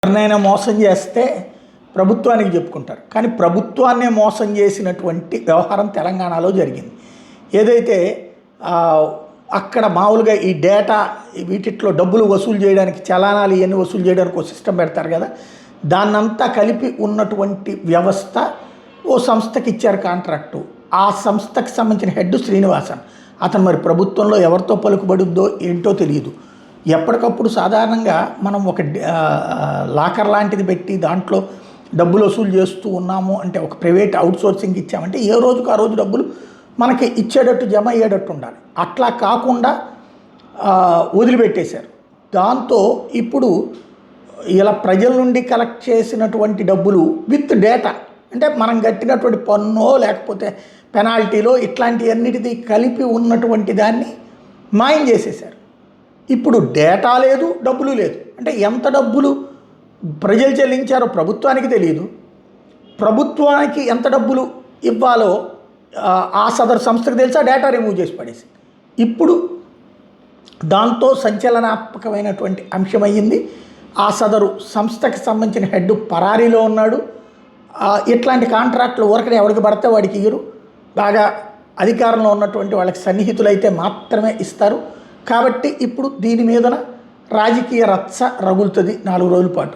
ఎవరినైనా మోసం చేస్తే ప్రభుత్వానికి చెప్పుకుంటారు, కానీ ప్రభుత్వాన్నే మోసం చేసినటువంటి వ్యవహారం తెలంగాణలో జరిగింది. ఏదైతే అక్కడ మామూలుగా ఈ డేటా వీటిలో డబ్బులు వసూలు చేయడానికి, చలానాలు ఇవన్నీ వసూలు చేయడానికి ఒక సిస్టమ్ పెడతారు కదా, దాన్నంతా కలిపి ఉన్నటువంటి వ్యవస్థ ఓ సంస్థకి ఇచ్చారు కాంట్రాక్టు. ఆ సంస్థకి సంబంధించిన హెడ్ శ్రీనివాసన్. అతను మరి ప్రభుత్వంలో ఎవరితో పలుకుబడుద్దో ఏంటో తెలియదు. ఎప్పటికప్పుడు సాధారణంగా మనం ఒక లాకర్ లాంటిది పెట్టి దాంట్లో డబ్బులు వసూలు చేస్తూ ఉన్నాము అంటే, ఒక ప్రైవేట్ అవుట్సోర్సింగ్ ఇచ్చామంటే ఏ రోజుకు ఆ రోజు డబ్బులు మనకి ఇచ్చేటట్టు, జమ అయ్యేటట్టు ఉండాలి. అట్లా కాకుండా వదిలిపెట్టేశారు. దాంతో ఇప్పుడు ఇలా ప్రజల నుండి కలెక్ట్ చేసినటువంటి డబ్బులు విత్ డేటా, అంటే మనం కట్టినటువంటి పన్నో లేకపోతే పెనాల్టీలో ఇట్లాంటివన్నిటిది కలిపి ఉన్నటువంటి దాన్ని మాయం చేసేశారు. ఇప్పుడు డేటా లేదు, డబ్బులు లేదు. అంటే ఎంత డబ్బులు ప్రజలు చెల్లించారో ప్రభుత్వానికి తెలియదు, ప్రభుత్వానికి ఎంత డబ్బులు ఇవ్వాలో ఆ సదరు సంస్థకు తెలుసా, డేటా రిమూవ్ చేసి పడేసి. ఇప్పుడు దాంతో సంచలనాత్మకమైనటువంటి అంశమయ్యింది. ఆ సదరు సంస్థకి సంబంధించిన హెడ్ పరారీలో ఉన్నాడు. ఇట్లాంటి కాంట్రాక్టులు ఊరకనే ఎవరికి పడితే వాడికి ఇయ్యరు. బాగా అధికారంలో ఉన్నటువంటి వాళ్ళకి సన్నిహితులైతే మాత్రమే ఇస్తారు. కాబట్టి ఇప్పుడు దీని మీదన రాజకీయ రచ్చ రగులుతుంది 4 రోజుల పాటు.